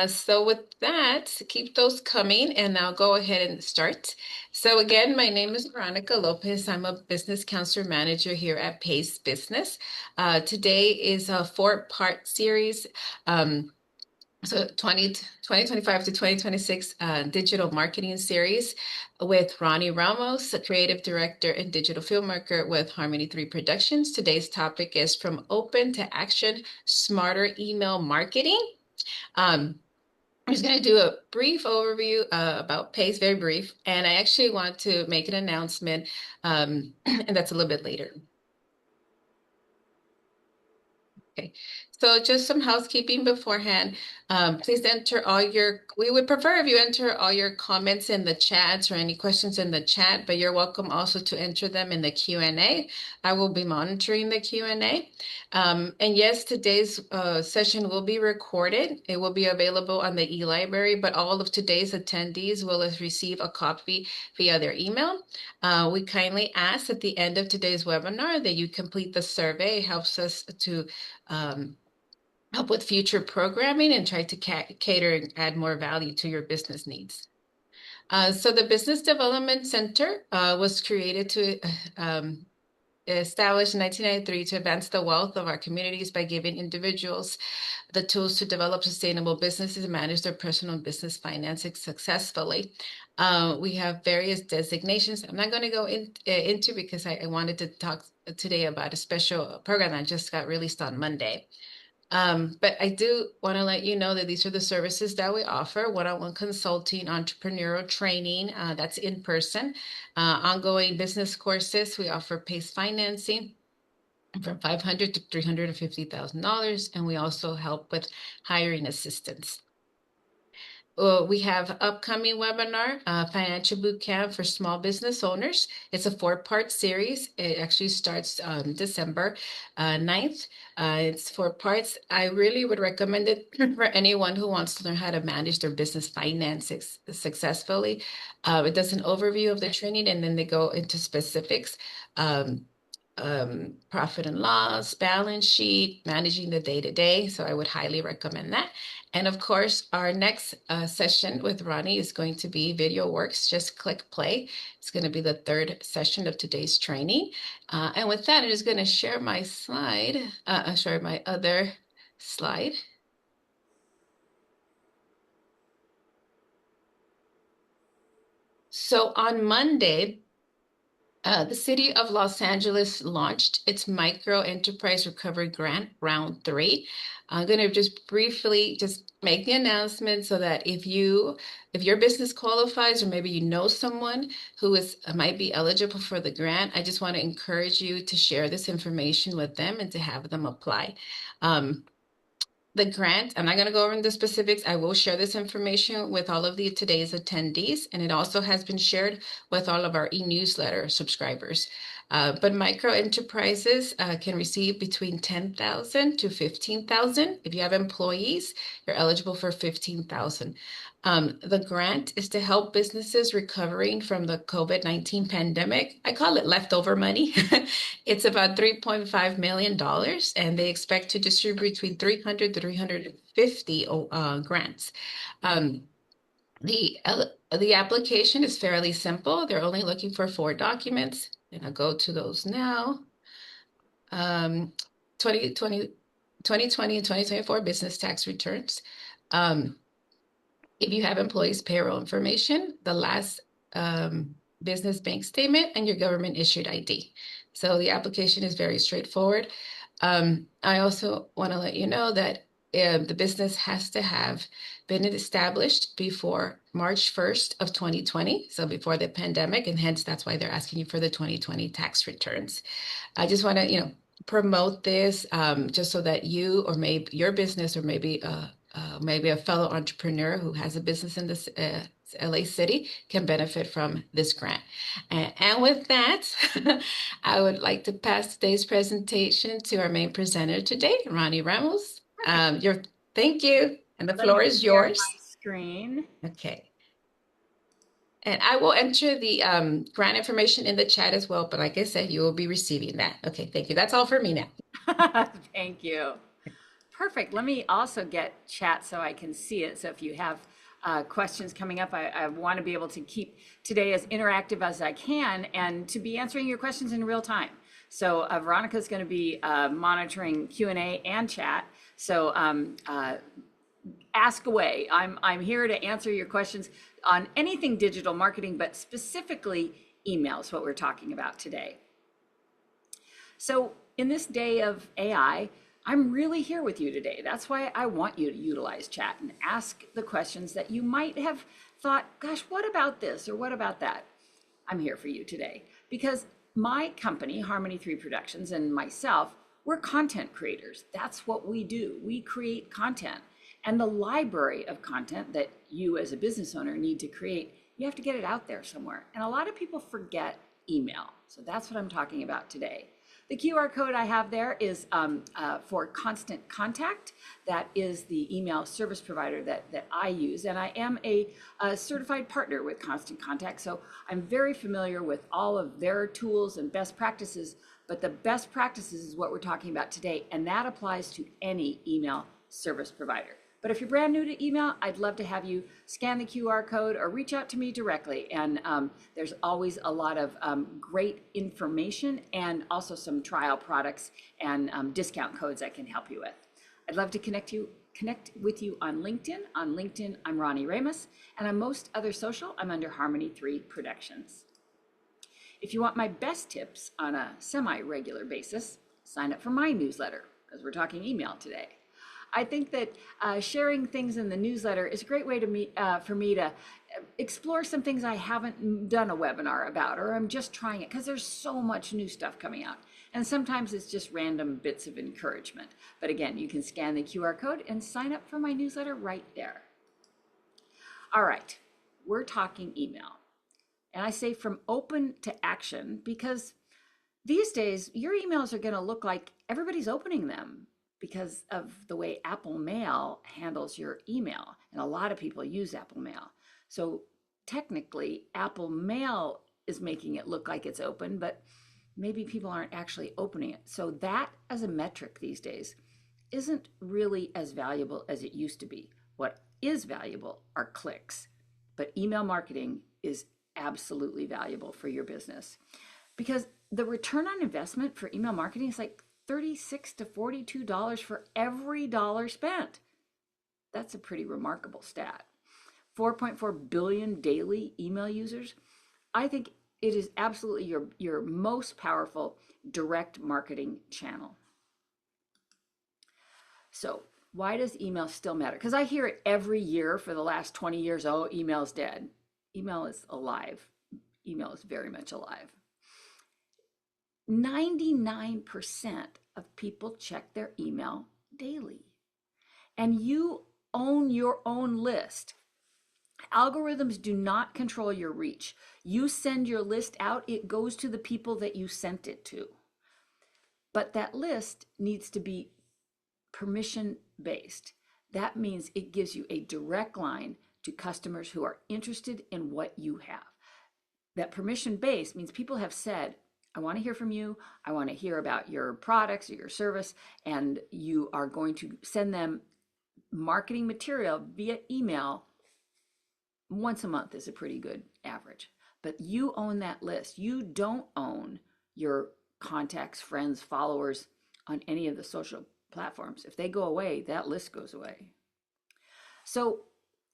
So with that, keep those coming and I'll go ahead and start. So again, my name is Veronica Lopez. I'm a business counselor manager here at Pace Business. Today is a four-part series. Um, so 2025 to 2026 digital marketing series with Ronnie Ramos, a creative director and digital filmmaker with Harmony 3 Productions. Today's topic is From Open to Action, Smarter Email Marketing. Um, I'm just going to do a brief overview about PACE, very brief, and I actually want to make an announcement, and that's a little bit later. Okay, so just some housekeeping beforehand. Please enter we would prefer if you enter all your comments in the chats or any questions in the chat, but you're welcome also to enter them in the Q&A. I will be monitoring the Q&A. And yes, today's session will be recorded. It will be available on the e-library, but all of today's attendees will receive a copy via their email. We kindly ask at the end of today's webinar that you complete the survey. It helps us to help with future programming and try to cater and add more value to your business needs. So the Business Development Center was created to established in 1993 to advance the wealth of our communities by giving individuals the tools to develop sustainable businesses and manage their personal and business finances successfully. We have various designations. I'm not going to go into because I wanted to talk today about a special program that just got released on Monday. But I do want to let you know that these are the services that we offer: one-on-one consulting, entrepreneurial training, that's in person, ongoing business courses. We offer PACE financing from $500 to $350,000, and we also help with hiring assistance. We have upcoming webinar, Financial Bootcamp for Small Business Owners. It's a four-part series. It actually starts December 9th. It's four parts. I really would recommend it for anyone who wants to learn how to manage their business finances successfully. It does an overview of the training, and then they go into specifics. Profit and loss, balance sheet, managing the day-to-day. So I would highly recommend that. And of course, our next session with Ronnie is going to be Video Works. Just click play. It's going to be the third session of today's training. And with that, I'm just going to share my slide, share my other slide. So on Monday, the City of Los Angeles launched its Micro Enterprise Recovery Grant Round 3. I'm going to just briefly just make the announcement so that if your business qualifies, or maybe you know someone who might be eligible for the grant, I just want to encourage you to share this information with them and to have them apply. The grant, I'm not going to go over the specifics. I will share this information with all of today's attendees, and it also has been shared with all of our e-newsletter subscribers. But micro enterprises can receive between $10,000 to $15,000. If you have employees, you're eligible for $15,000. The grant is to help businesses recovering from the COVID-19 pandemic. I call it leftover money. It's about $3.5 million, and they expect to distribute between 300 to 350 grants. The application is fairly simple. They're only looking for 4 documents, and I'll go to those now. 2020 and 2024 business tax returns. If you have employees' payroll information, the last business bank statement, and your government issued ID. So the application is very straightforward. I also want to let you know that the business has to have been established before March 1st of 2020, so before the pandemic, and hence that's why they're asking you for the 2020 tax returns. I just want to, promote this just so that you, or maybe your business, or maybe a fellow entrepreneur who has a business in this LA City can benefit from this grant. And with that, I would like to pass today's presentation to our main presenter today, Ronnie Ramos. Thank you, and the floor is yours. My screen. Okay. And I will enter the grant information in the chat as well, but like I said, you will be receiving that. Okay, thank you. That's all for me now. Thank you. Perfect. Let me also get chat so I can see it. So if you have questions coming up, I want to be able to keep today as interactive as I can and to be answering your questions in real time. So Veronica's going to be monitoring Q&A and chat. So ask away. I'm here to answer your questions on anything digital marketing, but specifically email is what we're talking about today. So in this day of AI, I'm really here with you today. That's why I want you to utilize chat and ask the questions that you might have thought, gosh, what about this or what about that? I'm here for you today because my company, Harmony 3 Productions, and myself, we're content creators. That's what we do. We create content. And the library of content that you as a business owner need to create, you have to get it out there somewhere. And a lot of people forget email. So that's what I'm talking about today. The QR code I have there is for Constant Contact. That is the email service provider that I use. And I am a certified partner with Constant Contact. So I'm very familiar with all of their tools and best practices. But the best practices is what we're talking about today. And that applies to any email service provider. But if you're brand new to email, I'd love to have you scan the QR code or reach out to me directly. And there's always a lot of great information and also some trial products and discount codes I can help you with. I'd love to connect with you on LinkedIn. On LinkedIn, I'm Ronnie Ramos, and on most other social, I'm under Harmony 3 Productions. If you want my best tips on a semi-regular basis, sign up for my newsletter, because we're talking email today. I think that sharing things in the newsletter is a great way for me to explore some things I haven't done a webinar about, or I'm just trying it because there's so much new stuff coming out. And sometimes it's just random bits of encouragement. But again, you can scan the QR code and sign up for my newsletter right there. All right, we're talking email. And I say from open to action because these days your emails are going to look like everybody's opening them, because of the way Apple Mail handles your email. And a lot of people use Apple Mail. So technically, Apple Mail is making it look like it's open, but maybe people aren't actually opening it. So that as a metric these days isn't really as valuable as it used to be. What is valuable are clicks, but email marketing is absolutely valuable for your business because the return on investment for email marketing is like $36 to $42 for every dollar spent. That's a pretty remarkable stat. 4.4 billion daily email users. I think it is absolutely your most powerful direct marketing channel. So why does email still matter? Because I hear it every year for the last 20 years. Oh, email's dead. Email is alive. Email is very much alive. 99% of people check their email daily. And you own your own list. Algorithms do not control your reach. You send your list out, it goes to the people that you sent it to. But that list needs to be permission based. That means it gives you a direct line to customers who are interested in what you have. That permission based means people have said, I want to hear from you. I want to hear about your products or your service, and you are going to send them marketing material via email. Once a month is a pretty good average, but you own that list. You don't own your contacts, friends, followers on any of the social platforms. If they go away, that list goes away. So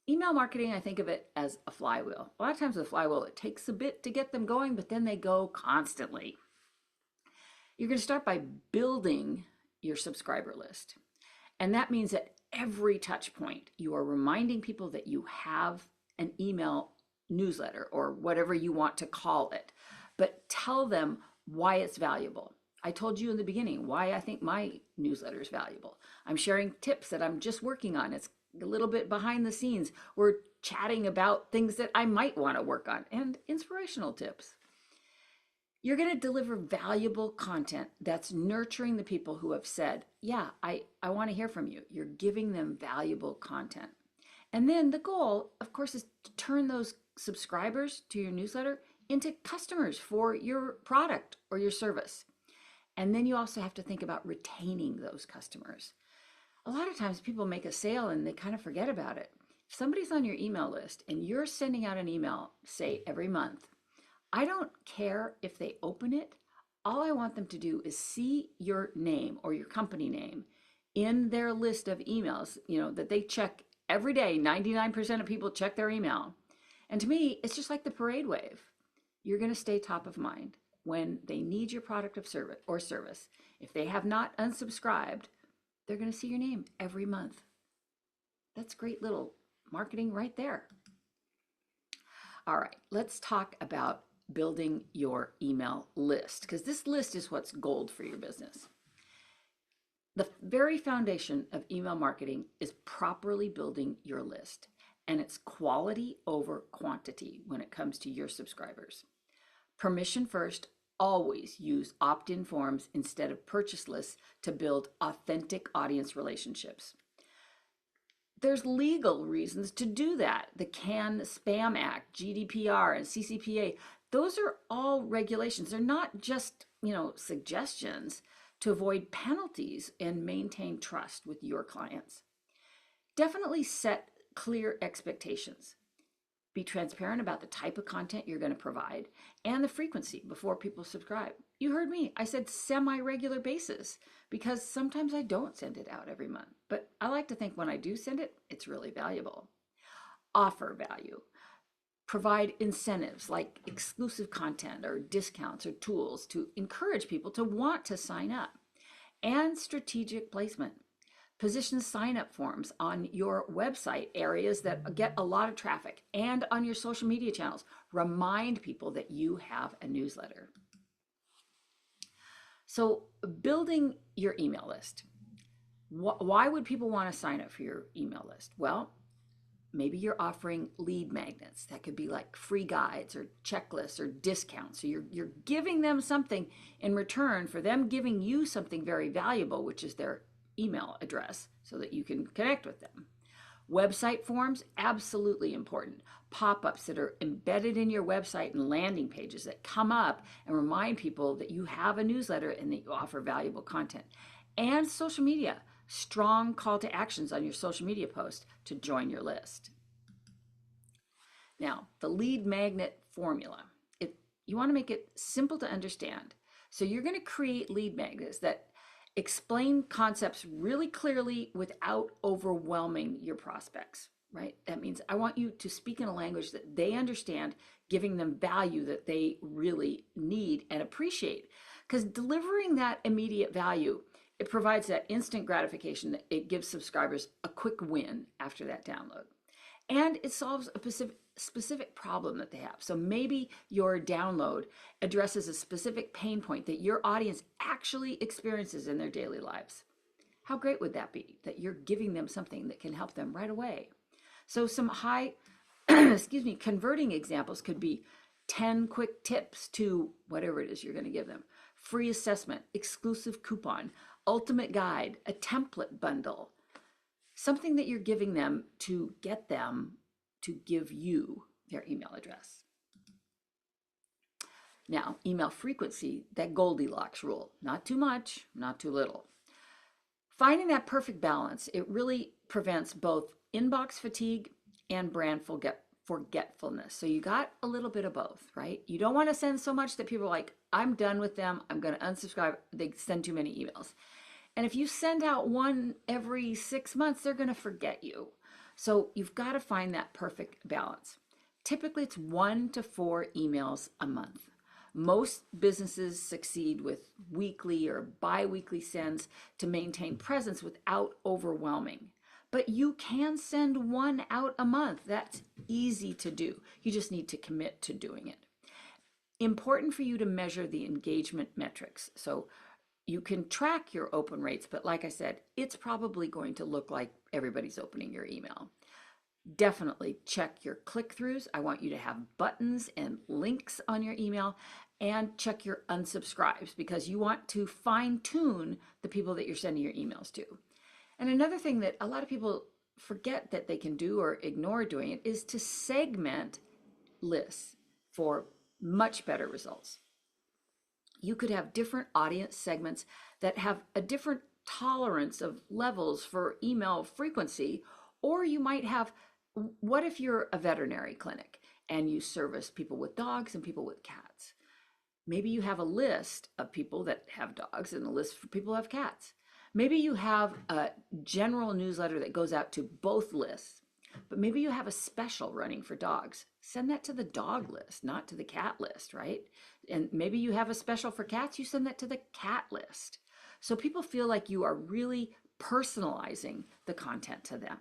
email marketing, I think of it as a flywheel. A lot of times with a flywheel, it takes a bit to get them going, but then they go constantly. You're going to start by building your subscriber list. And that means at every touch point, you are reminding people that you have an email newsletter or whatever you want to call it, but tell them why it's valuable. I told you in the beginning why I think my newsletter is valuable. I'm sharing tips that I'm just working on. It's a little bit behind the scenes. We're chatting about things that I might want to work on and inspirational tips. You're going to deliver valuable content that's nurturing the people who have said, yeah, I want to hear from you. You're giving them valuable content. And then the goal, of course, is to turn those subscribers to your newsletter into customers for your product or your service. And then you also have to think about retaining those customers. A lot of times people make a sale and they kind of forget about it. If somebody's on your email list and you're sending out an email, say every month, I don't care if they open it. All I want them to do is see your name or your company name in their list of emails, that they check every day. 99% of people check their email. And to me, it's just like the parade wave. You're going to stay top of mind when they need your product of service. If they have not unsubscribed, they're going to see your name every month. That's great little marketing right there. All right, let's talk about building your email list, because this list is what's gold for your business. The very foundation of email marketing is properly building your list, and it's quality over quantity when it comes to your subscribers. Permission first, always use opt-in forms instead of purchase lists to build authentic audience relationships. There's legal reasons to do that. The CAN-SPAM Act, GDPR, and CCPA, those are all regulations. They're not just, suggestions to avoid penalties and maintain trust with your clients. Definitely set clear expectations. Be transparent about the type of content you're going to provide and the frequency before people subscribe. You heard me. I said semi-regular basis because sometimes I don't send it out every month. But I like to think when I do send it, it's really valuable. Offer value. Provide incentives like exclusive content or discounts or tools to encourage people to want to sign up. And strategic placement. Position sign-up forms on your website areas that get a lot of traffic and on your social media channels. Remind people that you have a newsletter. So building your email list. Why would people want to sign up for your email list? Well, maybe you're offering lead magnets. That could be like free guides or checklists or discounts. So you're giving them something in return for them giving you something very valuable, which is their email address so that you can connect with them. Website forms, absolutely important. Pop-ups that are embedded in your website and landing pages that come up and remind people that you have a newsletter and that you offer valuable content. And social media, strong call to actions on your social media post to join your list. Now, the lead magnet formula. You want to make it simple to understand. So you're going to create lead magnets that explain concepts really clearly without overwhelming your prospects, right? That means I want you to speak in a language that they understand, giving them value that they really need and appreciate. Because delivering that immediate value, it provides that instant gratification. It gives subscribers a quick win after that download. And it solves a specific problem that they have. So maybe your download addresses a specific pain point that your audience actually experiences in their daily lives. How great would that be that you're giving them something that can help them right away? So some high, converting examples could be 10 quick tips to whatever it is you're going to give them. Free assessment, exclusive coupon, ultimate guide, a template bundle. Something that you're giving them to get them to give you their email address. Now, email frequency, that Goldilocks rule. Not too much, not too little. Finding that perfect balance, it really prevents both inbox fatigue and brand forgetfulness. So you got a little bit of both, right? You don't want to send so much that people are like, I'm done with them, I'm going to unsubscribe. They send too many emails. And if you send out one every 6 months, they're going to forget you. So you've got to find that perfect balance. Typically, it's 1 to 4 emails a month. Most businesses succeed with weekly or bi-weekly sends to maintain presence without overwhelming. But you can send one out a month. That's easy to do. You just need to commit to doing it. Important for you to measure the engagement metrics. So you can track your open rates, but like I said, it's probably going to look like everybody's opening your email. Definitely check your click-throughs. I want you to have buttons and links on your email, and check your unsubscribes because you want to fine-tune the people that you're sending your emails to. And another thing that a lot of people forget that they can do or ignore doing it is to segment lists for much better results. You could have different audience segments that have a different tolerance of levels for email frequency, or you might have, what if you're a veterinary clinic and you service people with dogs and people with cats? Maybe you have a list of people that have dogs and a list for people who have cats. Maybe you have a general newsletter that goes out to both lists, but maybe you have a special running for dogs. Send that to the dog list, not to the cat list, right? And maybe you have a special for cats, you send that to the cat list. So people feel like you are really personalizing the content to them.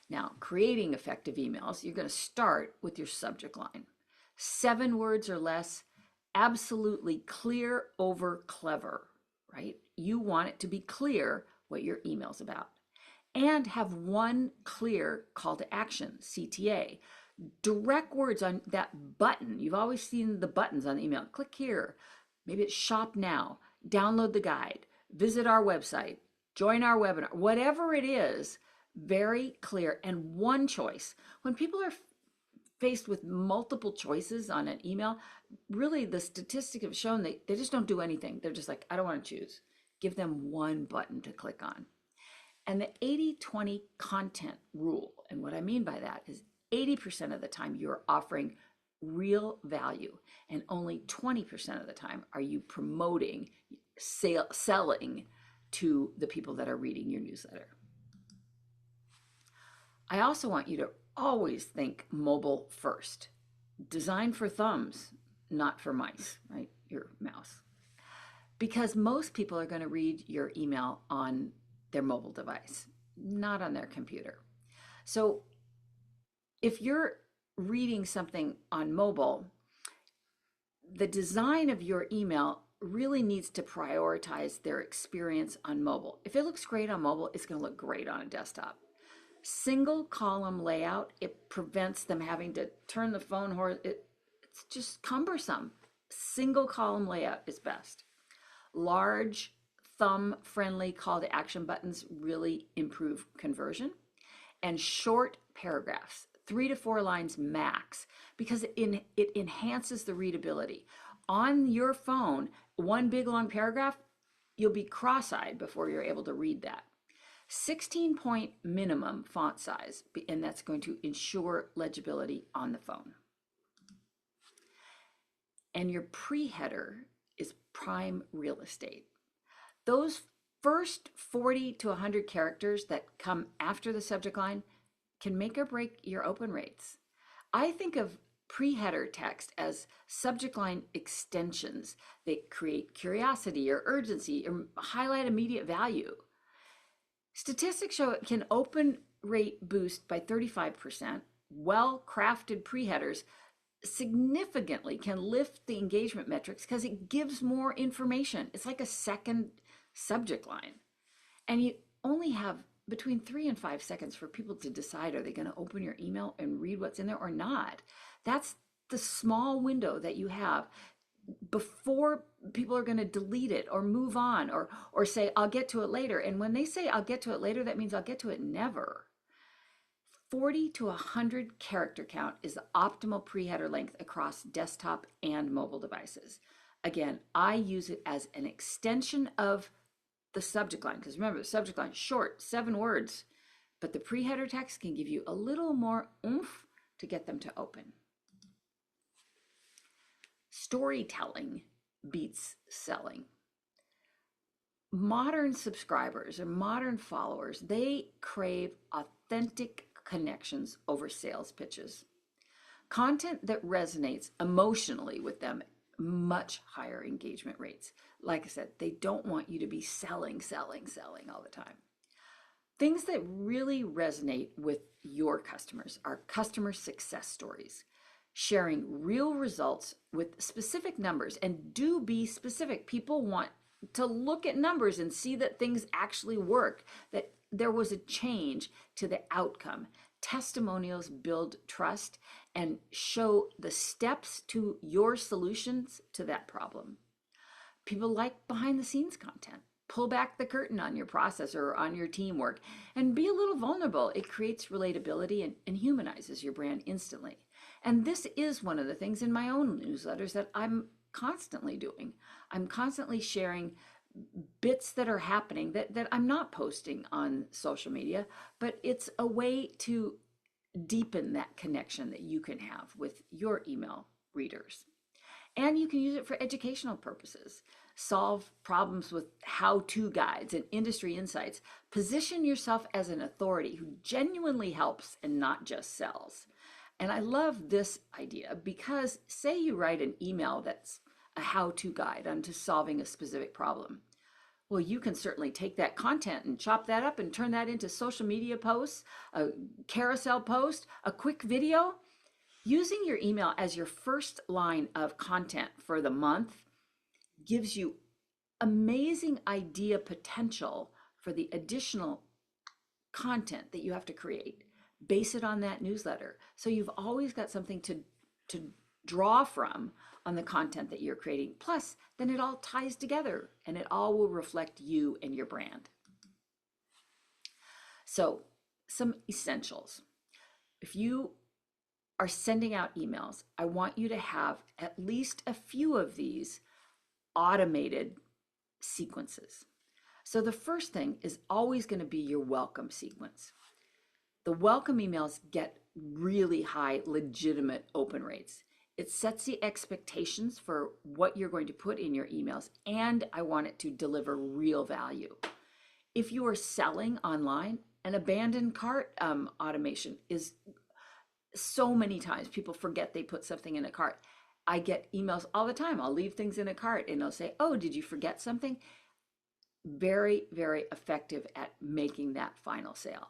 Now, creating effective emails, you're going to start with your subject line. 7 words or less, absolutely clear over clever, right? You want it to be clear what your email's about. And have one clear call to action, CTA. Direct words on that button. You've always seen the buttons on the email. Click here. Maybe it's shop now, download the guide, visit our website, join our webinar, whatever it is, very clear and one choice. When people are faced with multiple choices on an email, really the statistics have shown they just don't do anything. They're just like, I don't want to choose. Give them one button to click on. And the 80-20 content rule, and what I mean by that is 80% of the time you're offering real value, and only 20% of the time are you promoting, selling to the people that are reading your newsletter. I also want you to always think mobile first. Designed for thumbs, not for mice, right? Your mouse. Because most people are going to read your email on their mobile device, not on their computer. So if you're reading something on mobile, the design of your email really needs to prioritize their experience on mobile. If it looks great on mobile, it's going to look great on a desktop. Single column layout, it prevents them having to turn the phone, it's just cumbersome. Single column layout is best. Large, thumb-friendly call to action buttons really improve conversion. And short paragraphs, 3 to 4 lines max, because it enhances the readability. On your phone, one big long paragraph, you'll be cross-eyed before you're able to read that. 16-point minimum font size, and that's going to ensure legibility on the phone. And your pre-header is prime real estate. Those first 40 to 100 characters that come after the subject line can make or break your open rates. I think of pre-header text as subject line extensions that create curiosity or urgency or highlight immediate value. Statistics show it can open rate boost by 35%. Well-crafted pre-headers significantly can lift the engagement metrics because it gives more information. It's like a second subject line. And you only have between 3 and 5 seconds for people to decide, are they going to open your email and read what's in there or not? That's the small window that you have before people are going to delete it or move on or say, I'll get to it later. And when they say, I'll get to it later, that means I'll get to it never. 40 to 100 character count is the optimal pre-header length across desktop and mobile devices. Again, I use it as an extension of the subject line, because remember, the subject line, short, 7 words, but the pre-header text can give you a little more oomph to get them to open. Storytelling beats selling. Modern subscribers or modern followers, they crave authentic connections over sales pitches. Content that resonates emotionally with them, much higher engagement rates. Like I said, they don't want you to be selling all the time. Things that really resonate with your customers are customer success stories, sharing real results with specific numbers, and do be specific. People want to look at numbers and see that things actually work, that there was a change to the outcome. Testimonials build trust and show the steps to your solutions to that problem. People like behind the scenes content. Pull back the curtain on your process or on your teamwork and be a little vulnerable. It creates relatability and humanizes your brand instantly. And this is one of the things in my own newsletters that I'm constantly doing. I'm constantly sharing bits that are happening that I'm not posting on social media, but it's a way to deepen that connection that you can have with your email readers. And you can use it for educational purposes. Solve problems with how to guides and industry insights. Position yourself as an authority who genuinely helps and not just sells. And I love this idea because, say, you write an email that's a how to guide onto solving a specific problem. Well, you can certainly take that content and chop that up and turn that into social media posts, a carousel post, a quick video. Using your email as your first line of content for the month gives you amazing idea potential for the additional content that you have to create. Base it on that newsletter. So you've always got something to draw from on the content that you're creating. Plus, then it all ties together and it all will reflect you and your brand. So, some essentials. If you are sending out emails, I want you to have at least a few of these automated sequences. So the first thing is always going to be your welcome sequence. The welcome emails get really high legitimate open rates. It sets the expectations for what you're going to put in your emails, and I want it to deliver real value. If you are selling online, an abandoned cart automation is so many times people forget they put something in a cart. I get emails all the time. I'll leave things in a cart and they'll say, "Oh, did you forget something?" Very, very effective at making that final sale.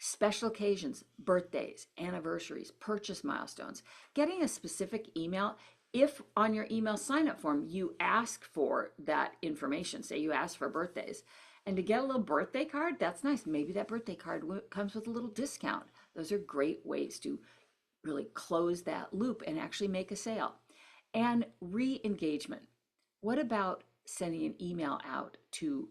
Special occasions, birthdays, anniversaries, purchase milestones. Getting a specific email, if on your email sign-up form you ask for that information, say you ask for birthdays, and to get a little birthday card, that's nice. Maybe that birthday card comes with a little discount. Those are great ways to really close that loop and actually make a sale. And re-engagement. What about sending an email out to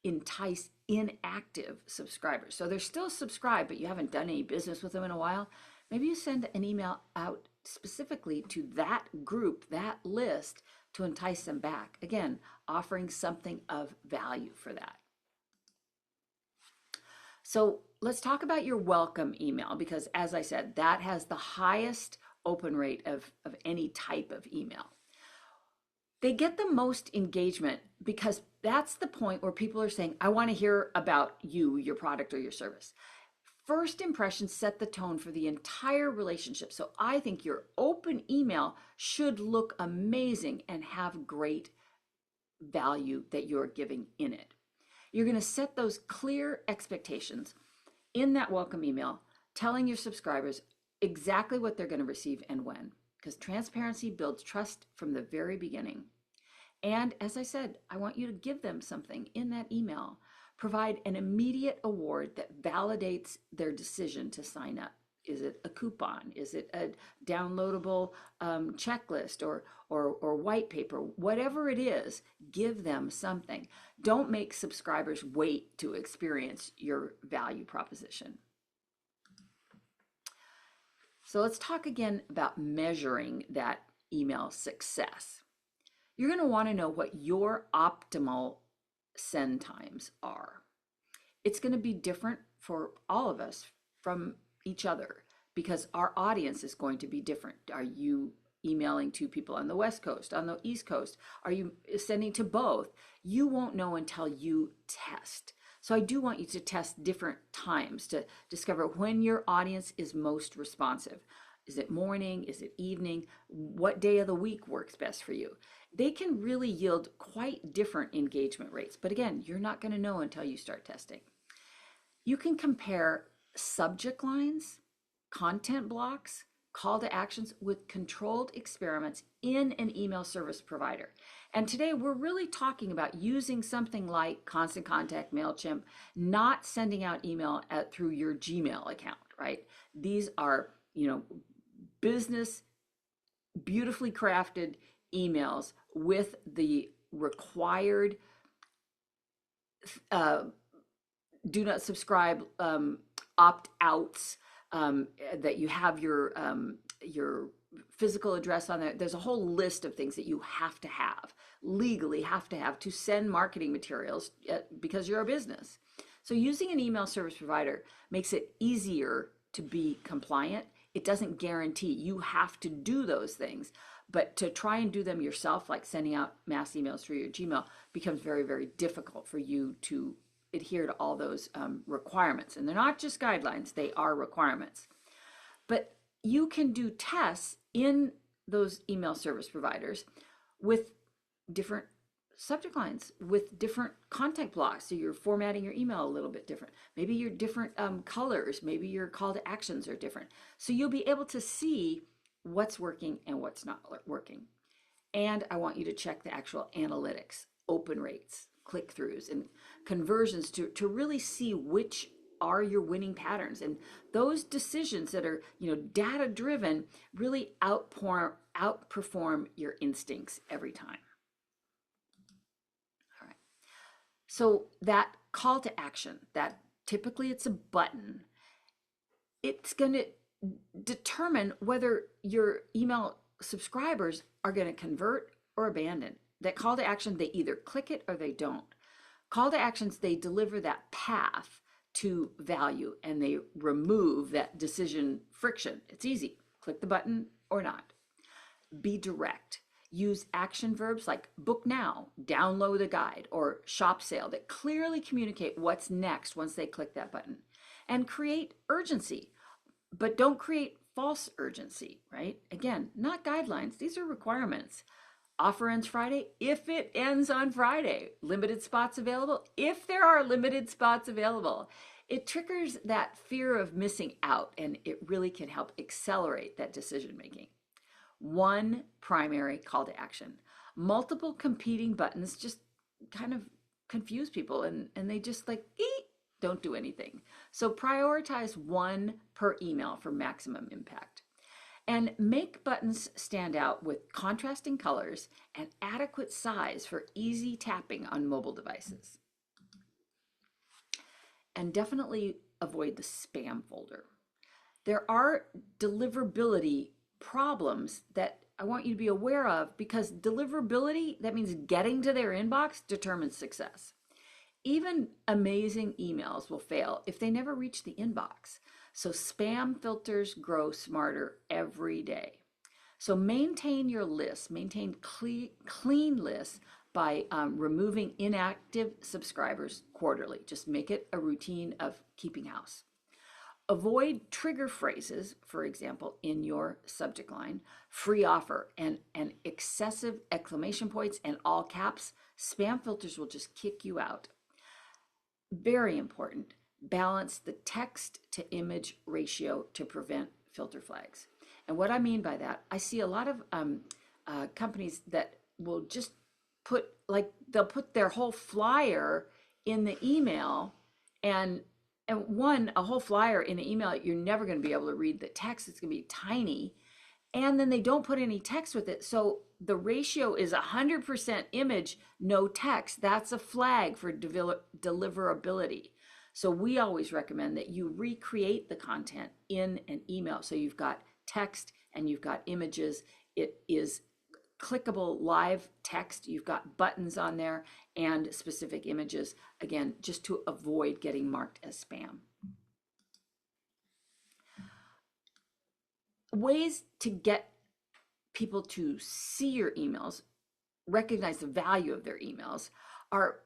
entice inactive subscribers? So they're still subscribed, but you haven't done any business with them in a while. Maybe you send an email out specifically to that group, that list, to entice them back. Again, offering something of value for that. So let's talk about your welcome email, because as I said, that has the highest open rate of any type of email. They get the most engagement because that's the point where people are saying, "I want to hear about you, your product, or your service." First impressions set the tone for the entire relationship. So I think your open email should look amazing and have great value that you're giving in it. You're going to set those clear expectations in that welcome email, telling your subscribers exactly what they're going to receive and when, because transparency builds trust from the very beginning. And as I said, I want you to give them something in that email. Provide an immediate award that validates their decision to sign up. Is it a coupon? Is it a downloadable checklist or white paper? Whatever it is, give them something. Don't make subscribers wait to experience your value proposition. So let's talk again about measuring that email success. You're going to want to know what your optimal send times are. It's going to be different for all of us from each other because our audience is going to be different. Are you emailing to people on the West Coast, on the East Coast? Are you sending to both? You won't know until you test. So I do want you to test different times to discover when your audience is most responsive. Is it morning? Is it evening? What day of the week works best for you? They can really yield quite different engagement rates. But again, you're not going to know until you start testing. You can compare subject lines, content blocks, call to actions with controlled experiments in an email service provider. And today we're really talking about using something like Constant Contact, MailChimp, not sending out email through your Gmail account, right? These are, business, beautifully crafted emails with the required do not subscribe opt-outs, that you have your physical address on there. There's a whole list of things that you have to have, legally have to send marketing materials because you're a business. So using an email service provider makes it easier to be compliant. It doesn't guarantee you have to do those things, but to try and do them yourself, like sending out mass emails through your Gmail, becomes very, very difficult for you to adhere to all those requirements. And they're not just guidelines, they are requirements. But you can do tests in those email service providers with different subject lines, with different content blocks. So you're formatting your email a little bit different. Maybe your different colors, maybe your call to actions are different. So you'll be able to see what's working and what's not working. And I want you to check the actual analytics, open rates, click-throughs, and conversions to really see which are your winning patterns. And those decisions that are, data driven really outperform your instincts every time. All right. So that call to action, that typically it's a button, it's going to determine whether your email subscribers are going to convert or abandon. That call to action, they either click it or they don't. Call to actions, they deliver that path to value and they remove that decision friction. It's easy. Click the button or not. Be direct. Use action verbs like book now, download a guide, or shop sale that clearly communicate what's next once they click that button. And create urgency, but don't create false urgency, right? Again, not guidelines. These are requirements. Offer ends Friday if it ends on Friday. Limited spots available if there are limited spots available. It triggers that fear of missing out, and it really can help accelerate that decision making. One primary call to action. Multiple competing buttons just kind of confuse people, and they just don't do anything. So prioritize one per email for maximum impact. And make buttons stand out with contrasting colors and adequate size for easy tapping on mobile devices. And definitely avoid the spam folder. There are deliverability problems that I want you to be aware of, because deliverability, that means getting to their inbox, determines success. Even amazing emails will fail if they never reach the inbox. So spam filters grow smarter every day. So maintain your list, maintain clean lists by removing inactive subscribers quarterly. Just make it a routine of keeping house. Avoid trigger phrases, for example, in your subject line, free offer, and excessive exclamation points and all caps. Spam filters will just kick you out. Very important. Balance the text to image ratio to prevent filter flags. And what I mean by that, I see a lot of companies that will just they'll put their whole flyer in the email, and a whole flyer in an email, you're never going to be able to read the text. It's going to be tiny. And then they don't put any text with it. So the ratio is 100% image, no text. That's a flag for deliverability. So we always recommend that you recreate the content in an email. So you've got text and you've got images. It is clickable live text. You've got buttons on there and specific images, again, just to avoid getting marked as spam. Ways to get people to see your emails, recognize the value of their emails, are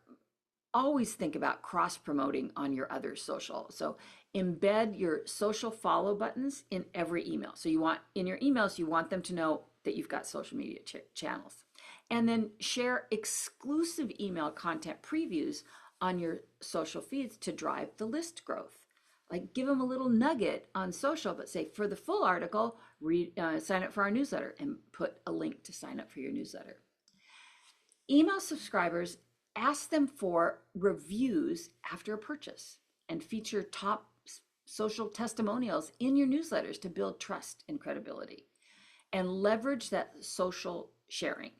always think about cross-promoting on your other social. So embed your social follow buttons in every email. So in your emails, you want them to know that you've got social media channels. And then share exclusive email content previews on your social feeds to drive the list growth. Like give them a little nugget on social, but say for the full article, sign up for our newsletter, and put a link to sign up for your newsletter. Email subscribers, ask them for reviews after a purchase and feature top social testimonials in your newsletters to build trust and credibility. And leverage that social sharing.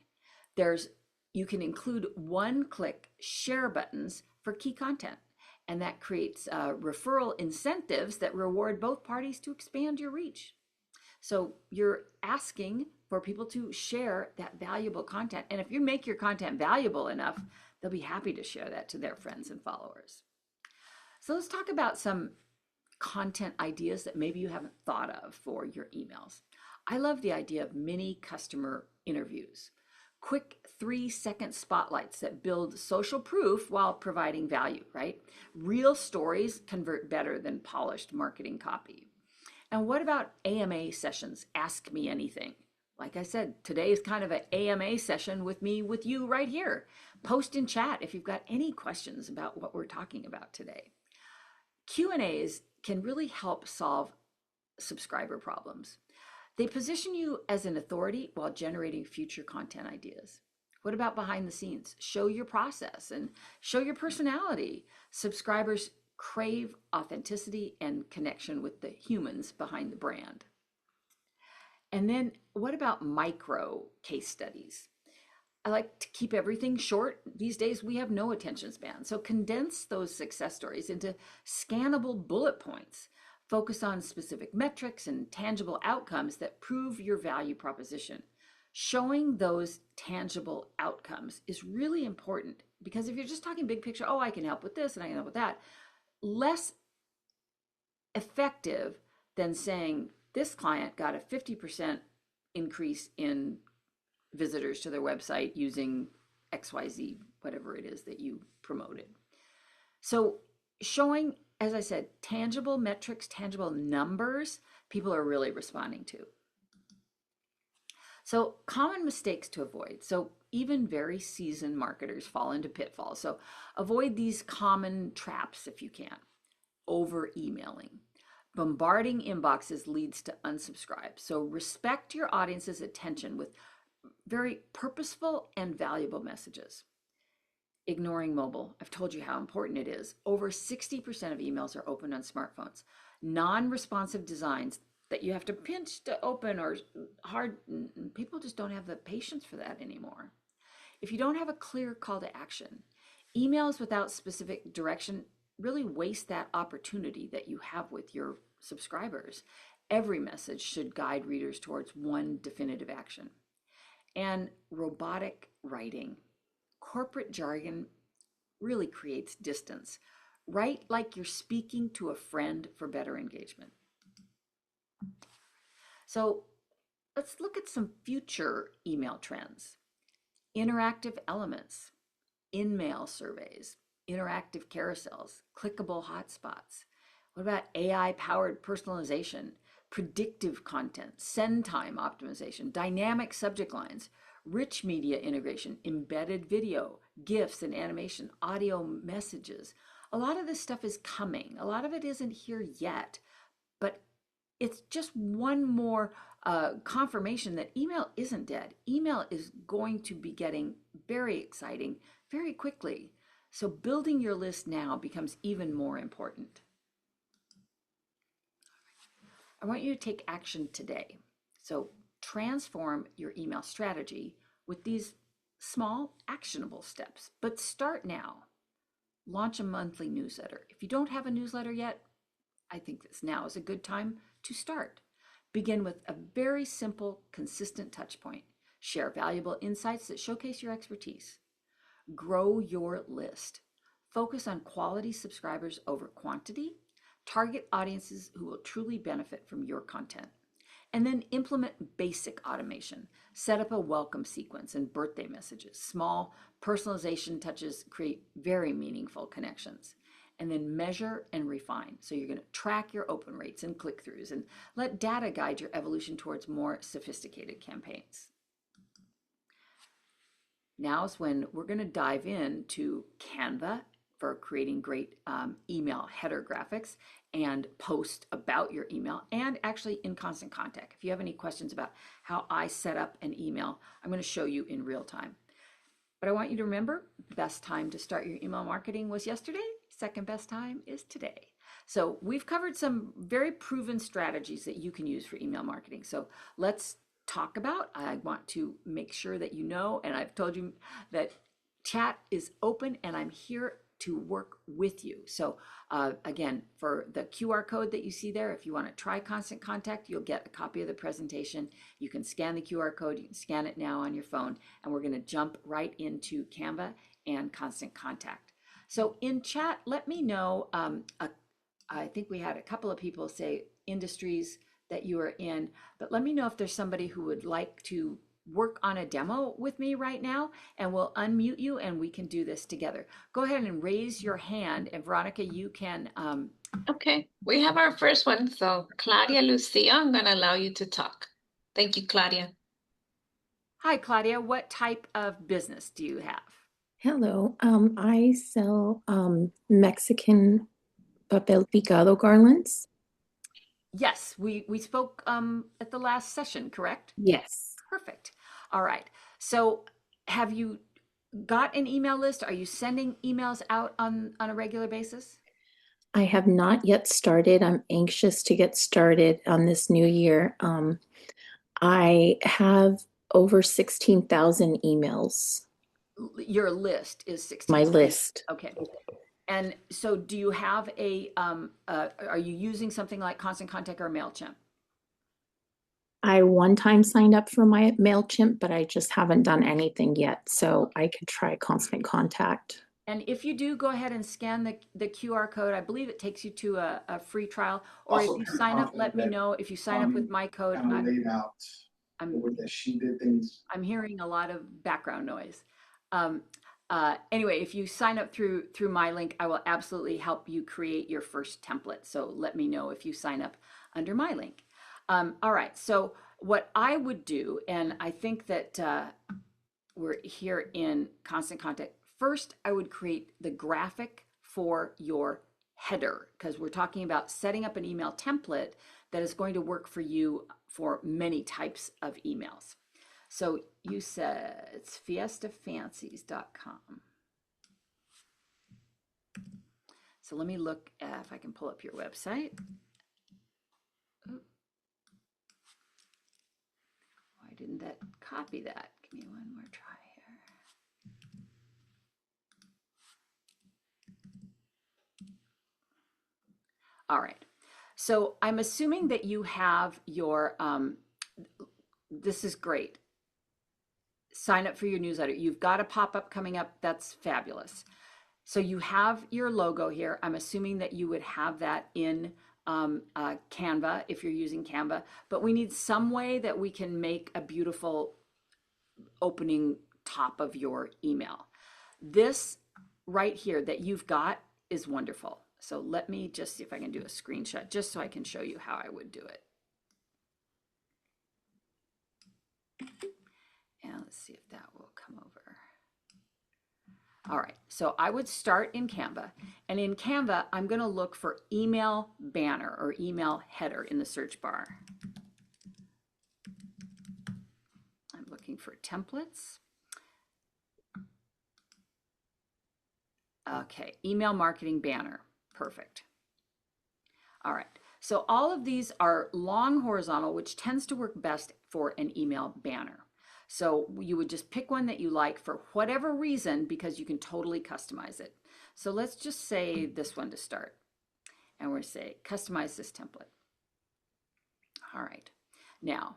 You can include one-click share buttons for key content, and that creates referral incentives that reward both parties to expand your reach. So you're asking for people to share that valuable content. And if you make your content valuable enough, they'll be happy to share that to their friends and followers. So let's talk about some content ideas that maybe you haven't thought of for your emails. I love the idea of mini customer interviews, quick 3-second spotlights that build social proof while providing value, right? Real stories convert better than polished marketing copy. And what about AMA sessions? Ask me anything. Like I said, today is kind of an AMA session with me, with you right here. Post in chat if you've got any questions about what we're talking about today. Q&As can really help solve subscriber problems. They position you as an authority while generating future content ideas. What about behind the scenes? Show your process and show your personality. Subscribers crave authenticity and connection with the humans behind the brand. And then what about micro case studies? I like to keep everything short. These days we have no attention span. So condense those success stories into scannable bullet points. Focus on specific metrics and tangible outcomes that prove your value proposition. Showing those tangible outcomes is really important, because if you're just talking big picture, oh, I can help with this and I can help with that, less effective than saying this client got a 50% increase in visitors to their website using XYZ, whatever it is that you promoted. So showing, as I said, tangible metrics, tangible numbers, people are really responding to. So common mistakes to avoid. So even very seasoned marketers fall into pitfalls. So avoid these common traps if you can. Over emailing. Bombarding inboxes leads to unsubscribe. So respect your audience's attention with very purposeful and valuable messages. Ignoring mobile. I've told you how important it is. Over 60% of emails are opened on smartphones. Non-responsive designs that you have to pinch to open or hard, people just don't have the patience for that anymore. If you don't have a clear call to action, emails without specific direction really waste that opportunity that you have with your subscribers. Every message should guide readers towards one definitive action. And robotic writing. Corporate jargon really creates distance. Write like you're speaking to a friend for better engagement. So let's look at some future email trends. Interactive elements, in-mail surveys, interactive carousels, clickable hotspots. What about AI-powered personalization, predictive content, send time optimization, dynamic subject lines, rich media integration, embedded video, GIFs and animation, audio messages? A lot of this stuff is coming. A lot of it isn't here yet, but it's just one more confirmation that email isn't dead. Email is going to be getting very exciting very quickly. So building your list now becomes even more important. I want you to take action today. So transform your email strategy with these small actionable steps, but start now. Launch a monthly newsletter. If you don't have a newsletter yet, I think this now is a good time to start. Begin with a very simple, consistent touch point. Share valuable insights that showcase your expertise. Grow your list. Focus on quality subscribers over quantity. Target audiences who will truly benefit from your content. And then implement basic automation. Set up a welcome sequence and birthday messages. Small personalization touches create very meaningful connections. And then measure and refine. So you're going to track your open rates and click-throughs and let data guide your evolution towards more sophisticated campaigns. Now is when we're going to dive into Canva for creating great email header graphics and post about your email, and actually in Constant Contact. If you have any questions about how I set up an email, I'm going to show you in real time. But I want you to remember, the best time to start your email marketing was yesterday. Second best time is today. So we've covered some very proven strategies that you can use for email marketing. So let's talk about, I want to make sure that you know, and I've told you that chat is open and I'm here to work with you. So again, for the QR code that you see there, if you want to try Constant Contact, you'll get a copy of the presentation. You can scan the QR code, you can scan it now on your phone, and we're going to jump right into Canva and Constant Contact. So in chat, let me know, I think we had a couple of people say industries that you are in, but let me know if there's somebody who would like to work on a demo with me right now, and we'll unmute you and we can do this together. Go ahead and raise your hand, and Veronica, you can. Okay, we have our first one. So Claudia Lucia, I'm going to allow you to talk. Thank you, Claudia. Hi, Claudia. What type of business do you have? Hello. I sell Mexican papel picado garlands. Yes, we spoke at the last session, correct? Yes. Perfect. All right. So have you got an email list? Are you sending emails out on a regular basis? I have not yet started. I'm anxious to get started on this new year. I have over 16,000 emails. Your list is 16. My list. Okay. And so do you have are you using something like Constant Contact or MailChimp? I one time signed up for my MailChimp, but I just haven't done anything yet. So I could try Constant Contact. And if you do, go ahead and scan the QR code. I believe it takes you to a free trial. Or if you sign up, let me know. If you sign up with my code, I'm hearing a lot of background noise. Anyway, if you sign up through my link, I will absolutely help you create your first template. So let me know if you sign up under my link. All right, so what I would do, and I think that we're here in Constant Contact, first I would create the graphic for your header, because we're talking about setting up an email template that is going to work for you for many types of emails. So you said it's fiestafancies.com. So let me look if I can pull up your website. Why didn't that copy that? Give me one more try here. All right. So I'm assuming that you have your, this is great. Sign up for your newsletter. You've got a pop-up coming up. That's fabulous. So you have your logo here. I'm assuming that you would have that in Canva if you're using Canva, but we need some way that we can make a beautiful opening top of your email. This right here that you've got is wonderful. So let me just see if I can do a screenshot just so I can show you how I would do it. And let's see if that will come over. All right, so I would start in Canva, and in Canva, I'm going to look for email banner or email header in the search bar. I'm looking for templates. Okay, email marketing banner, perfect. All right, so all of these are long horizontal, which tends to work best for an email banner. So you would just pick one that you like for whatever reason, because you can totally customize it. So let's just say this one to start. And we're say, customize this template. All right. Now,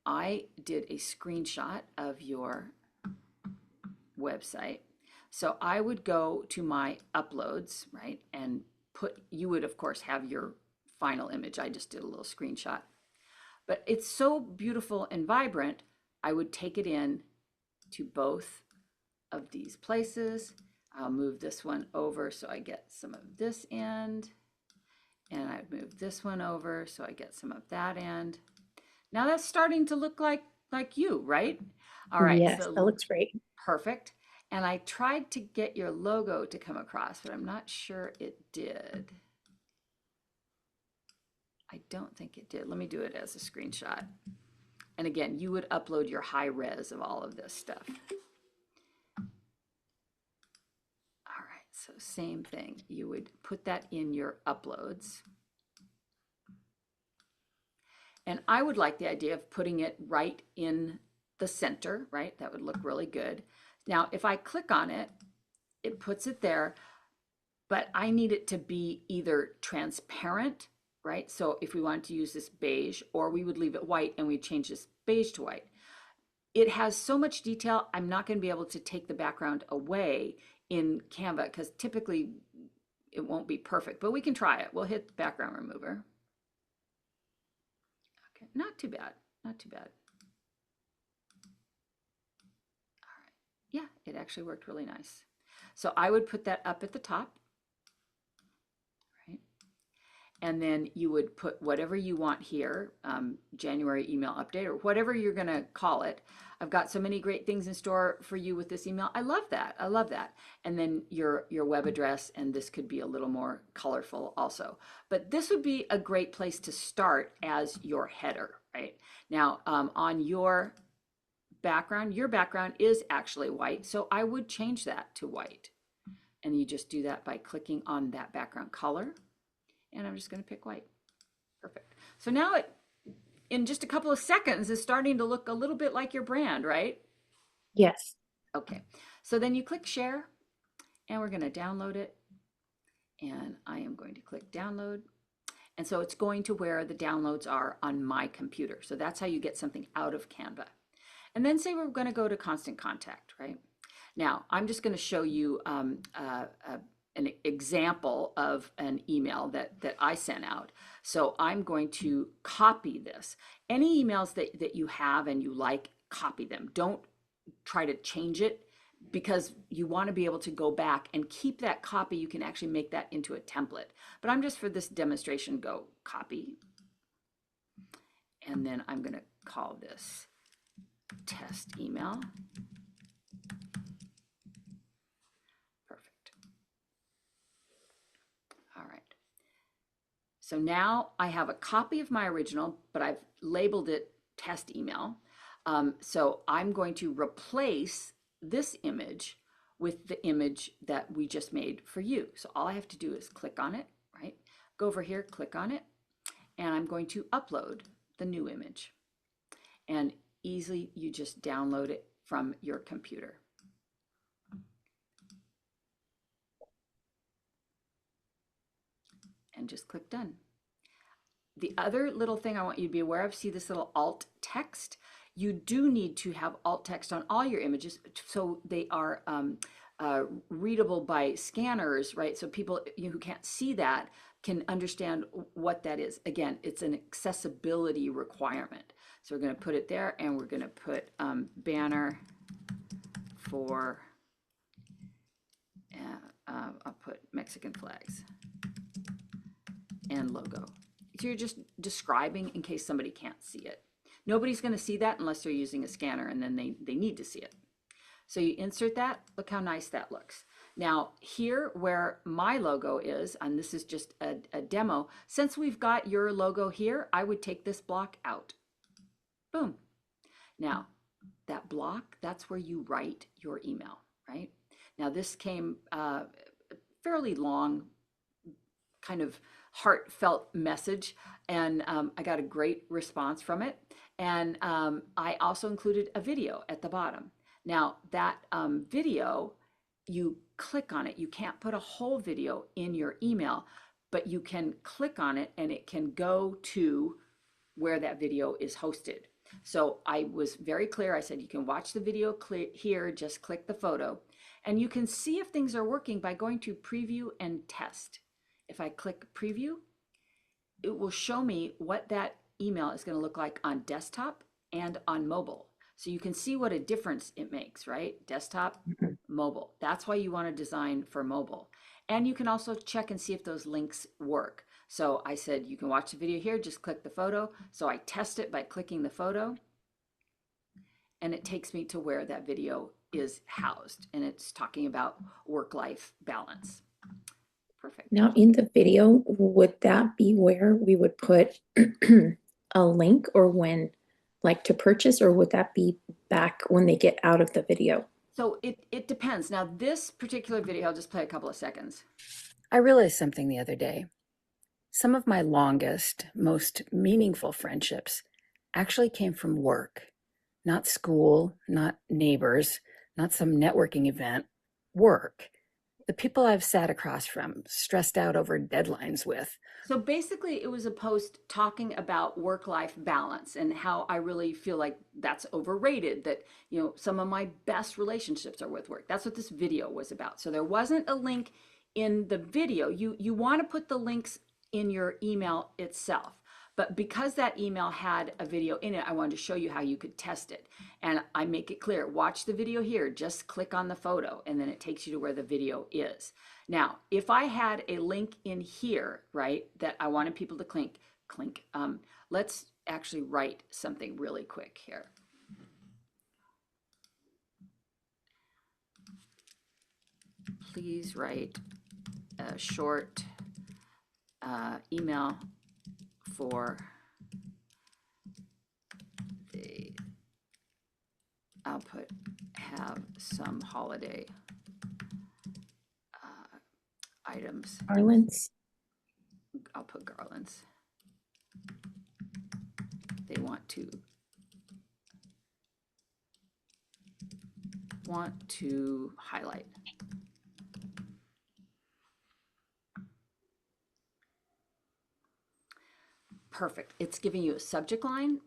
I did a screenshot of your website. So I would go to my uploads, right? And you would of course have your final image. I just did a little screenshot. But it's so beautiful and vibrant, I would take it in to both of these places. I'll move this one over so I get some of this end, and I'd move this one over so I get some of that end. Now that's starting to look like you, right? All right. Yes, so that looks great. Perfect. And I tried to get your logo to come across, but I'm not sure it did. I don't think it did. Let me do it as a screenshot. And again, you would upload your high res of all of this stuff. All right, so same thing. You would put that in your uploads. And I would like the idea of putting it right in the center, right? That would look really good. Now, if I click on it, it puts it there. but I need it to be either transparent, right? So if we wanted to use this beige, or we would leave it white and we change this beige to white. It has so much detail, I'm not going to be able to take the background away in Canva because typically it won't be perfect, but we can try it. We'll hit the background remover. Okay, not too bad, not too bad. All right, yeah, it actually worked really nice. So I would put that up at the top, right? And then you would put whatever you want here, January email update or whatever you're going to call it. I've got so many great things in store for you with this email. I love that. I love that. And then your web address, and this could be a little more colorful also. But this would be a great place to start as your header, right? Now, on your background is actually white, so I would change that to white. And you just do that by clicking on that background color. And I'm just going to pick white. Perfect. So now it, in just a couple of seconds, is starting to look a little bit like your brand, right? Yes. Okay. So then you click share, and we're going to download it. And I am going to click download. And so it's going to where the downloads are on my computer. So that's how you get something out of Canva. And then say we're going to go to Constant Contact, right? Now, I'm just going to show you an example of an email that I sent out. So I'm going to copy this. Any emails that you have and you like, copy them. Don't try to change it because you want to be able to go back and keep that copy. You can actually make that into a template. But I'm just, for this demonstration, go copy. And then I'm going to call this test email. So now I have a copy of my original, but I've labeled it test email. So I'm going to replace this image with the image that we just made for you. So all I have to do is click on it, right? Go over here, click on it, and I'm going to upload the new image. And easily you just download it from your computer. And just click done. The other little thing I want you to be aware of, see this little alt text? You do need to have alt text on all your images so they are readable by scanners, right? So people who can't see that can understand what that is. Again, it's an accessibility requirement. So we're going to put it there, and we're going to put banner for, I'll put Mexican flags and logo. So you're just describing in case somebody can't see it. Nobody's going to see that unless they're using a scanner, and then they need to see it. So you insert that. Look how nice that looks. Now here where my logo is, and this is just a demo, since we've got your logo here, I would take this block out. Boom. Now that block, that's where you write your email, right? Now this came fairly long, kind of heartfelt message, and I got a great response from it. And I also included a video at the bottom. Now that video, you click on it. You can't put a whole video in your email, but you can click on it and it can go to where that video is hosted. So I was very clear. I said, you can watch the video here, just click the photo. And you can see if things are working by going to preview and test. If I click preview, it will show me what that email is going to look like on desktop and on mobile. So you can see what a difference it makes, right? Desktop, mobile. That's why you want to design for mobile. And you can also check and see if those links work. So I said, you can watch the video here, just click the photo. So I test it by clicking the photo, and it takes me to where that video is housed. And it's talking about work-life balance. Perfect. Now in the video, would that be where we would put a link, or when, like, to purchase, or would that be back when they get out of the video? So it depends. Now this particular video, I'll just play a couple of seconds. I realized something the other day. Some of my longest, most meaningful friendships actually came from work, not school, not neighbors, not some networking event, work. the people I've sat across from, stressed out over deadlines with. So basically, it was a post talking about work-life balance and how I really feel like that's overrated, that, some of my best relationships are with work. That's what this video was about. So there wasn't a link in the video. You want to put the links in your email itself. But because that email had a video in it, I wanted to show you how you could test it. And I make it clear, watch the video here, just click on the photo, and then it takes you to where the video is. Now, if I had a link in here, right, that I wanted people to click, let's actually write something really quick here. Please write a short email for the output, have some holiday items. Garlands. I'll put garlands. They want to highlight. Perfect. It's giving you a subject line.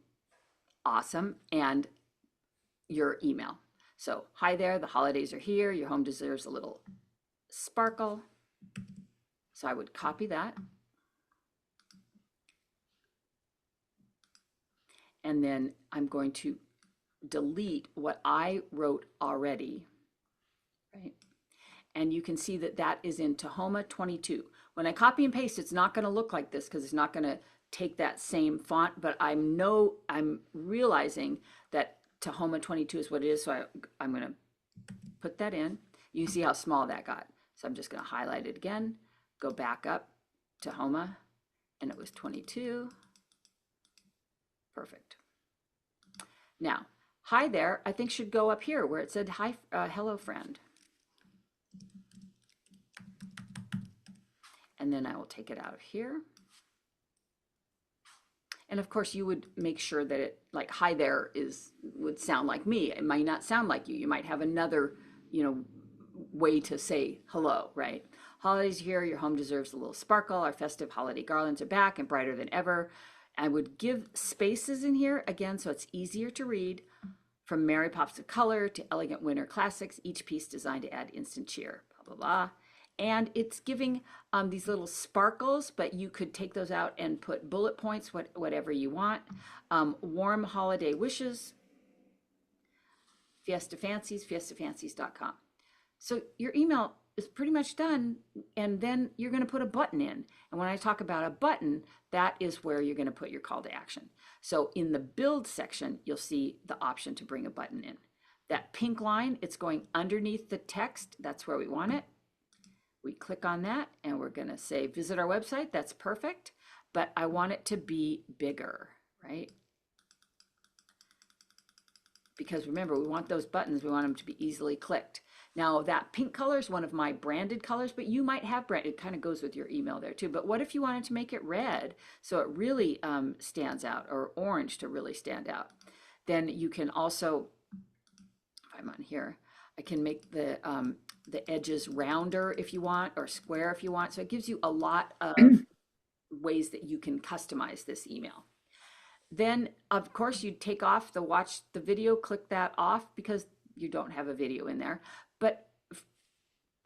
Awesome. And your email. So, hi there, the holidays are here. Your home deserves a little sparkle. So I would copy that. And then I'm going to delete what I wrote already, right? And you can see that that is in Tahoma 22. When I copy and paste, it's not going to look like this because it's not going to take that same font, but I'm realizing that Tahoma 22 is what it is. So I'm going to put that in. You can see how small that got. So I'm just going to highlight it again, go back up to Tahoma, and it was 22. Perfect. Now, hi there, I think should go up here where it said, hi, hello friend. And then I will take it out of here. And of course, you would make sure that it, like, hi there would sound like me. It might not sound like you. You might have another, way to say hello, right? Holidays here, your home deserves a little sparkle. Our festive holiday garlands are back and brighter than ever. I would give spaces in here, again, so it's easier to read. From Mary Pops of Color to Elegant Winter Classics, each piece designed to add instant cheer, blah, blah, blah. And it's giving these little sparkles, but you could take those out and put bullet points, whatever you want. Warm holiday wishes, Fiesta Fancies, fiestafancies.com. So your email is pretty much done, and then you're going to put a button in. And when I talk about a button, that is where you're going to put your call to action. So in the build section, you'll see the option to bring a button in. That pink line, it's going underneath the text. That's where we want it. We click on that and we're going to say, visit our website. That's perfect. But I want it to be bigger, right? Because remember, we want those buttons, we want them to be easily clicked. Now that pink color is one of my branded colors, but you might have brand, it kind of goes with your email there too. But what if you wanted to make it red so it really stands out, or orange to really stand out? Then you can also, if I'm on here, I can make the edges rounder if you want, or square if you want. So it gives you a lot of ways that you can customize this email. Then, of course, you take off the watch the video, click that off because you don't have a video in there. But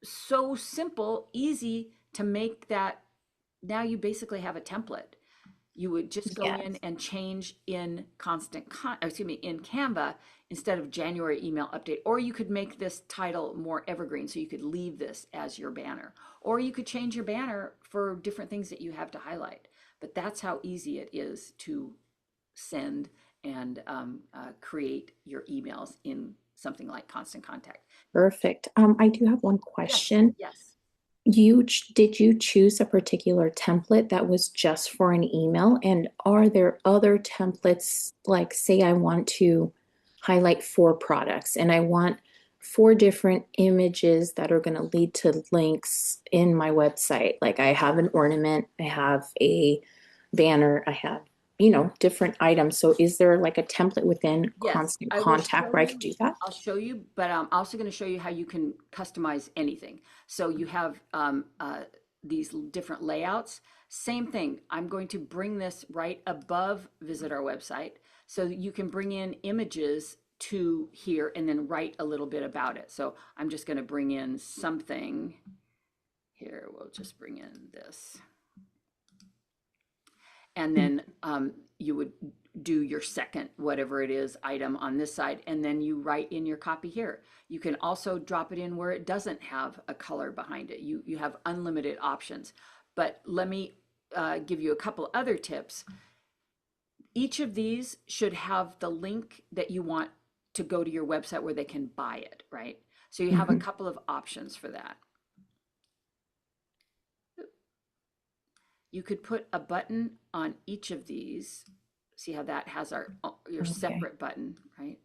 so simple, easy to make that. Now you basically have a template. You would just go in and change in in Canva instead of January email update. Or you could make this title more evergreen, so you could leave this as your banner. Or you could change your banner for different things that you have to highlight. But that's how easy it is to send and create your emails in something like Constant Contact. Perfect. I do have one question. Yes. Did you choose a particular template that was just for an email? And are there other templates, like say I want to highlight 4 products and I want 4 different images that are going to lead to links in my website? Like I have an ornament, I have a banner, I have, different items. So is there like a template within Yes, Constant I will Contact show where I could you. do that? I'll show you, but I'm also going to show you how you can customize anything. So you have these different layouts. Same thing. I'm going to bring this right above visit our website so that you can bring in images to here and then write a little bit about it. So I'm just going to bring in something here. We'll just bring in this. And then you would do your second, whatever it is, item on this side, and then you write in your copy here. You can also drop it in where it doesn't have a color behind it. You have unlimited options. But let me give you a couple other tips. Each of these should have the link that you want to go to your website where they can buy it, right? So you have a couple of options for that. You could put a button on each of these. See how that has your separate button, right?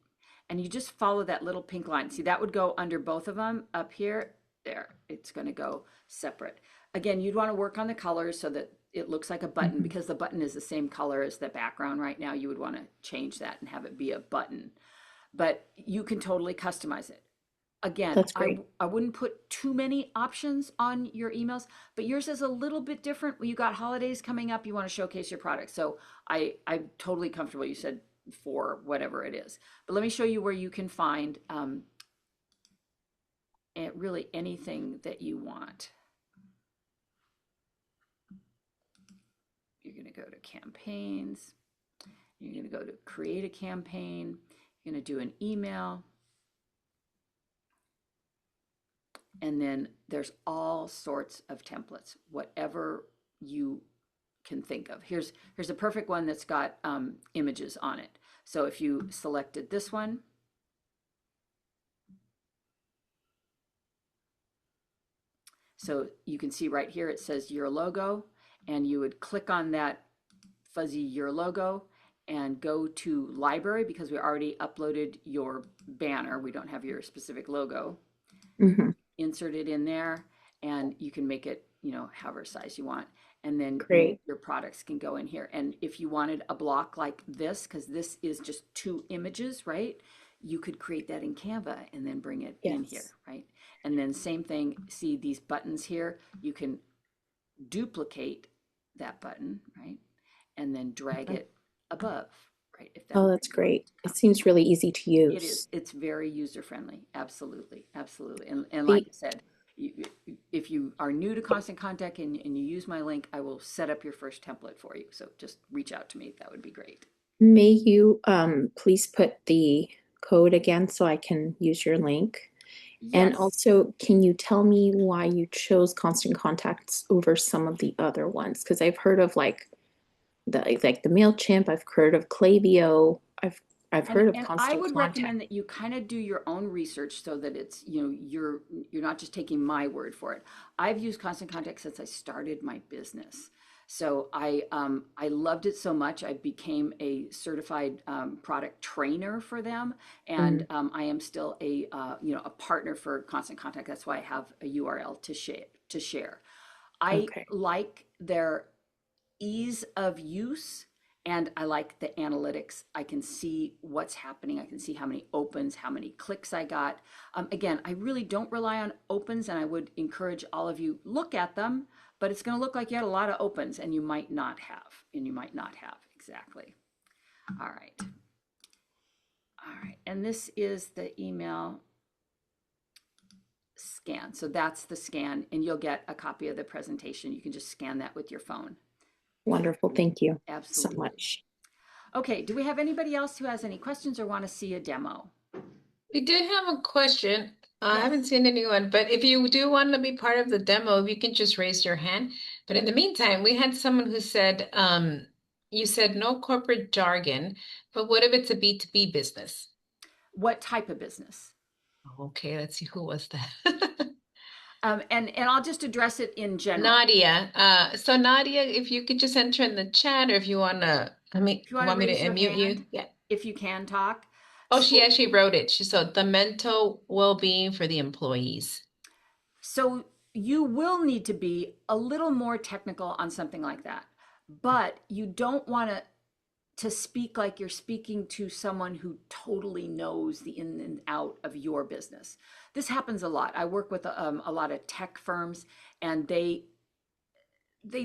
And you just follow that little pink line. See, that would go under both of them up here. There, it's going to go separate. Again, you'd want to work on the colors so that it looks like a button because the button is the same color as the background right now. You would want to change that and have it be a button. But you can totally customize it. Again, That's great. I wouldn't put too many options on your emails, but yours is a little bit different. You got holidays coming up, you want to showcase your product. So I'm totally comfortable. You said for whatever it is. But let me show you where you can find really anything that you want. You're going to go to campaigns. You're going to go to create a campaign. You're going to do an email. And then there's all sorts of templates, whatever you can think of. Here's a perfect one that's got images on it. So if you selected this one, so you can see right here, it says your logo, and you would click on that fuzzy your logo and go to library because we already uploaded your banner. We don't have your specific logo. Insert it in there, and you can make it, however size you want. And then your products can go in here. And if you wanted a block like this, because this is just 2 images, right? You could create that in Canva and then bring it in here, right? And then same thing, see these buttons here, you can duplicate that button, right? And then drag it above, right? If that that's great. It seems really easy to use. It is. It's very user friendly. Absolutely. Absolutely. And like I said, if you are new to Constant Contact and you use my link, I will set up your first template for you. So just reach out to me. That would be great. May you please put the code again so I can use your link? Yes. And also, can you tell me why you chose Constant Contacts over some of the other ones? Because I've heard of like the MailChimp, I've heard of Klaviyo, I've heard of Constant I would Contact. recommend that you kind of do your own research so that it's, you're not just taking my word for it. I've used Constant Contact since I started my business. So I loved it so much. I became a certified product trainer for them, and I am still a partner for Constant Contact. That's why I have a URL to share. I like their ease of use, and I like the analytics. I can see what's happening. I can see how many opens, how many clicks I got. Again, I really don't rely on opens, and I would encourage all of you look at them, but it's going to look like you had a lot of opens, and you might not have, exactly. All right. And this is the email scan. So that's the scan, and you'll get a copy of the presentation. You can just scan that with your phone. Wonderful. Thank you Absolutely. so much. Okay. Do we have anybody else who has any questions or want to see a demo? We did have a question. I haven't seen anyone, but if you do want to be part of the demo, you can just raise your hand. But in the meantime, we had someone who said, you said no corporate jargon, but what if it's a B2B business? What type of business? Okay, let's see, who was that? And I'll just address it in general. Nadia. So Nadia, if you could just enter in the chat, or if you want to, If you want me to raise your unmute you? hand, Yeah. if you can talk. Oh, she actually wrote it. She said the mental well-being for the employees. So you will need to be a little more technical on something like that, but you don't want to to speak like you're speaking to someone who totally knows the in and out of your business. This happens a lot. I work with a lot of tech firms, and they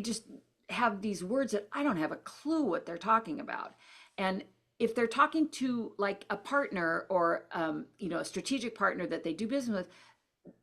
just have these words that I don't have a clue what they're talking about. And if they're talking to like a partner or a strategic partner that they do business with,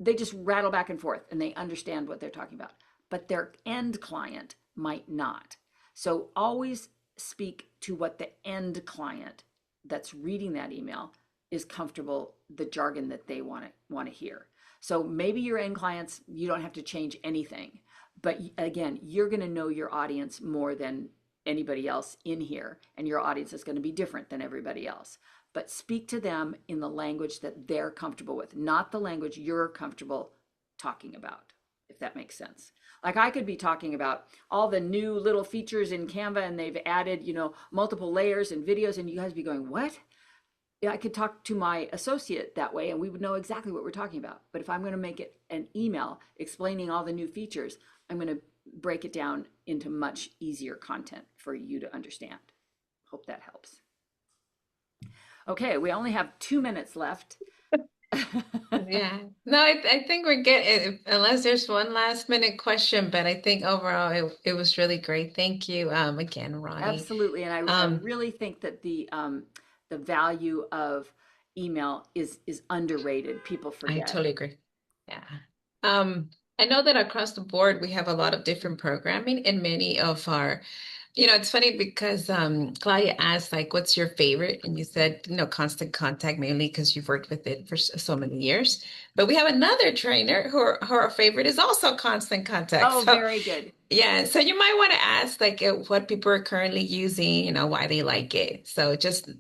they just rattle back and forth and they understand what they're talking about. But their end client might not. So always speak to what the end client that's reading that email is comfortable, the jargon that they want to hear. So maybe your end clients, you don't have to change anything. But again, you're going to know your audience more than anybody else in here, and your audience is going to be different than everybody else. But speak to them in the language that they're comfortable with, not the language you're comfortable talking about, if that makes sense. Like I could be talking about all the new little features in Canva, and they've added, multiple layers and videos, and you guys be going, what? Yeah, I could talk to my associate that way and we would know exactly what we're talking about. But if I'm going to make it an email explaining all the new features, I'm going to break it down into much easier content for you to understand. Hope that helps. Okay, we only have 2 minutes left. Yeah. No, I think we're good, unless there's one last minute question, but I think overall it was really great. Thank you again, Ronnie. Absolutely. And I Um, really think that the value of email is underrated. People I forget. totally agree. Yeah. Um, I know that across the board we have a lot of different programming and many of our, it's funny because Claudia asked like, what's your favorite? And you said, Constant Contact mainly because you've worked with it for so many years. But we have another trainer her favorite is also Constant Contact. Oh, So very good. yeah, so you might want to ask like what people are currently using, why they like it. So just,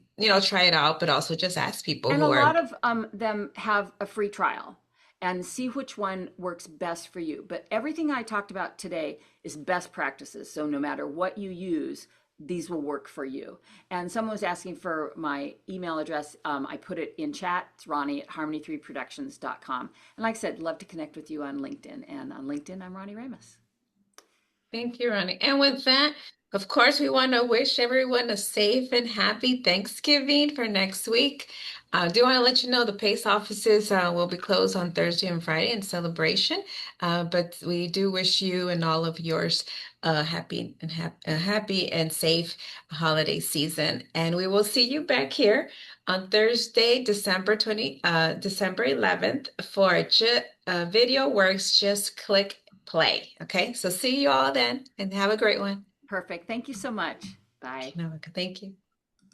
try it out, but also just ask people And a who are lot of them have a free trial and see which one works best for you. But everything I talked about today is best practices. So no matter what you use, these will work for you. And someone was asking for my email address. I put it in chat. It's Ronnie at harmony3productions.com. And like I said, love to connect with you on LinkedIn. And on LinkedIn, I'm Ronnie Ramus. Thank you, Ronnie. And with that, of course, we want to wish everyone a safe and happy Thanksgiving for next week. I do want to let you know the PACE offices will be closed on Thursday and Friday in celebration. But we do wish you and all of yours happy and safe holiday season. And we will see you back here on Thursday, December 11th for Video Works. Just click play. Okay, so see you all then and have a great one. Perfect. Thank you so much. Bye. Thank you.